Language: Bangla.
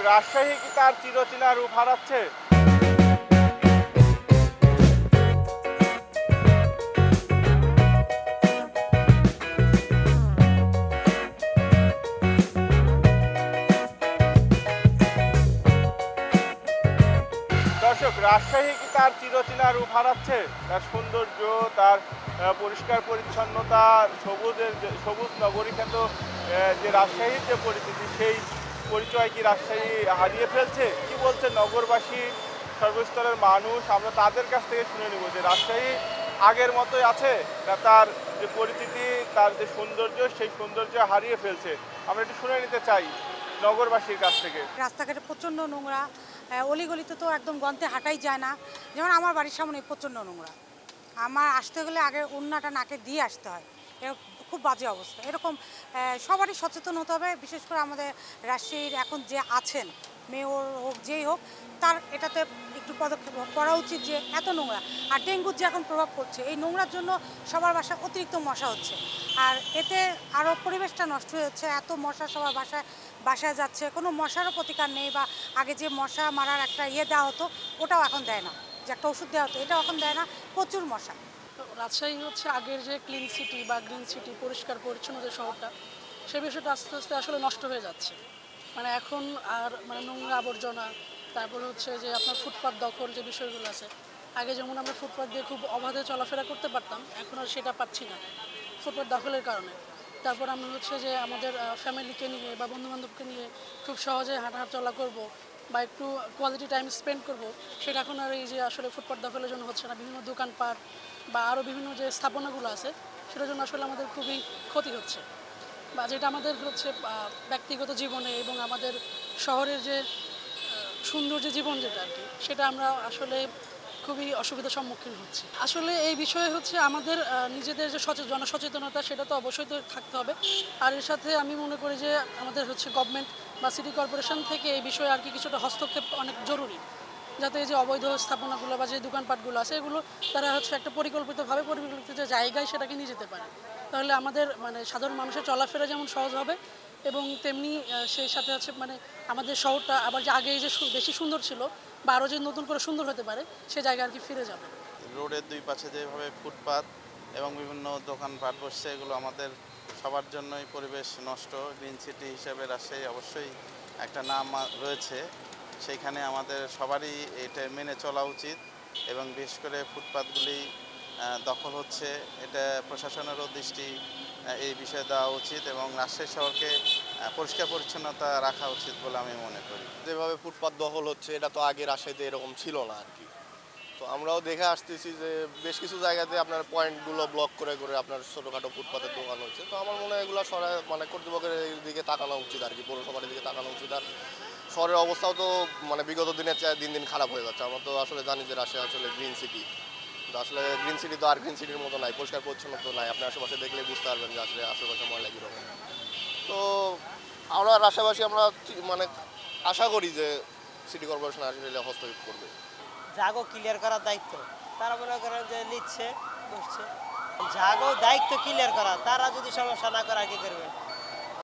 রাজশাহী কি তার চিরচেনা রূপ হারাচ্ছে? দর্শক, রাজশাহী কি তার চিরচেনা রূপ হারাচ্ছে? তার সৌন্দর্য, তার পরিষ্কার পরিচ্ছন্নতা, সবুজ নগরী খ্যাত যে রাজশাহীর যে পরিচিতি, সেই পরিচয় কি রাজশাহী হারিয়ে ফেলছে? কি বলছে নগরবাসী, সর্বস্তরের মানুষ? আমরা তাদের কাছ থেকে শুনে নেব যে রাজশাহী আগের মতোই আছে না তার যে পরিচিতি, তার যে সৌন্দর্য, সেই সৌন্দর্য হারিয়ে ফেলছে। আমরা একটু শুনে নিতে চাই নগরবাসীর কাছ থেকে। রাস্তাঘাটে প্রচণ্ড নোংরা, অলিগলিতে তো একদম গন্তে হাঁটাই যায় না। যেমন আমার বাড়ির সামনে প্রচণ্ড নোংরা, আমার আসতে গেলে আগে ওড়নাটা নাকে দিয়ে আসতে হয়, খুব বাজে অবস্থা। এরকম সবারই সচেতন হতে হবে, বিশেষ করে আমাদের রাজশাহীর এখন যে আছেন, মেয়র হোক যেই হোক, তার এটাতে একটু পদক্ষেপ করা উচিত যে এত নোংরা। আর ডেঙ্গুর যে এখন প্রভাব পড়ছে, এই নোংরার জন্য সবার বাসায় অতিরিক্ত মশা হচ্ছে, আর এতে আরও পরিবেশটা নষ্ট হয়ে যাচ্ছে। এত মশা সবার বাসায় যাচ্ছে, কোনো মশারও প্রতিকার নেই। বা আগে যে মশা মারার একটা দেওয়া হতো, ওটাও এখন দেয় না, যে একটা ওষুধ দেওয়া হতো, এটাও এখন দেয় না, প্রচুর মশা। রাজশাহী হচ্ছে আগের যে ক্লিন সিটি বা গ্রিন সিটি, পরিষ্কার পরিচ্ছন্ন যে শহরটা, সেই বিষয়টা আস্তে আস্তে আসলে নষ্ট হয়ে যাচ্ছে। মানে এখন আর নোংরা আবর্জনা, তারপর হচ্ছে যে আপনার ফুটপাত দখল যে বিষয়গুলো আছে, আগে যেমন আমরা ফুটপাত দিয়ে খুব অবাধে চলাফেরা করতে পারতাম, এখন আর সেটা পাচ্ছি না ফুটপাত দখলের কারণে। তারপর আমরা হচ্ছে যে আমাদের ফ্যামিলিকে নিয়ে বা বন্ধুবান্ধবকে নিয়ে খুব সহজে হাঁটাচলা করব বা একটু কোয়ালিটি টাইম স্পেন্ড করব, সেটা এখন আর এই যে আসলে ফুটপাত দখলের জন্য হচ্ছে না। বিভিন্ন দোকানপাট বা আরও বিভিন্ন যে স্থাপনাগুলো আছে, সেটার জন্য আসলে আমাদের খুবই ক্ষতি হচ্ছে, বা যেটা আমাদের হচ্ছে ব্যক্তিগত জীবনে এবং আমাদের শহরের যে সুন্দর যে জীবন যেটা আর কি, সেটা আমরা আসলে খুবই অসুবিধার সম্মুখীন হচ্ছি। আসলে এই বিষয়ে হচ্ছে আমাদের নিজেদের যে জনসচেতনতা, সেটা তো অবশ্যই তো থাকতে হবে। আর এর সাথে আমি মনে করি যে আমাদের হচ্ছে গভর্নমেন্ট বা সিটি কর্পোরেশন থেকে এই বিষয়ে আর কি কিছুটা হস্তক্ষেপ অনেক জরুরি, যাতে এই যে অবৈধ স্থাপনাগুলো বা যে দোকানপাটগুলো আছে, এগুলো তারা হচ্ছে একটা পরিকল্পিত যে জায়গায় সেটাকে নিয়ে যেতে পারে। তাহলে আমাদের সাধারণ মানুষের চলাফেরা যেমন সহজ হবে, এবং তেমনি সেই সাথে হচ্ছে আমাদের শহরটা আবার যে আগে যে বেশি সুন্দর ছিল বা আরও যে নতুন করে সুন্দর হতে পারে, সে জায়গায় আর কি ফিরে যাবে। রোডের দুই পাশে যেভাবে ফুটপাত এবং বিভিন্ন দোকানপাট বসছে, এগুলো আমাদের সবার জন্যই পরিবেশ নষ্ট। গ্রিন সিটি হিসেবে রাজশাহী অবশ্যই একটা নাম রয়েছে, সেইখানে আমাদের সবারই এটা মেনে চলা উচিত। এবং বিশেষ করে ফুটপাতগুলি দখল হচ্ছে, এটা প্রশাসনেরও দৃষ্টি এই বিষয়ে দেওয়া উচিত এবং রাজশাহী শহরকে পরিষ্কার পরিচ্ছন্নতা রাখা উচিত বলে আমি মনে করি। যেভাবে ফুটপাত দখল হচ্ছে, এটা তো আগে রাজশাহীতে এরকম ছিল না আর কি। তো আমরাও দেখে আসতেছি যে বেশ কিছু জায়গাতে আপনার পয়েন্টগুলো ব্লক করে আপনার ছোটোখাটো ফুটপাতের দোকান হচ্ছে। তো আমার মনে হয় এগুলো কর্তৃপক্ষের দিকে তাকানো উচিত আর কি, পৌরসভার দিকে তাকানো উচিত। আর শহরের অবস্থাও তো বিগত দিনের চেয়ে দিন দিন খারাপ হয়ে যাচ্ছে। আমরা তো আসলে জানি যে রাজশাহী আসলে গ্রিন সিটি, তো আসলে গ্রিন সিটি তো আর গ্রিন সিটির মতো নাই, পরিষ্কার পরিচ্ছন্নতা নাই। আপনি আশেপাশে দেখলে বুঝতে পারবেন যে আসলে আশেপাশে ময়লা কীরকম। তো আমরা রাজশাহীবাসী আমরা আশা করি যে সিটি কর্পোরেশন আসলে হস্তক্ষেপ করবে। জাগো ক্লিয়ার করার দায়িত্ব তারা মনে করেন যে নিচ্ছে, করছে। জাগো দায়িত্ব ক্লিয়ার করা, তারা যদি সমস্যা না করে আর কি করবেন।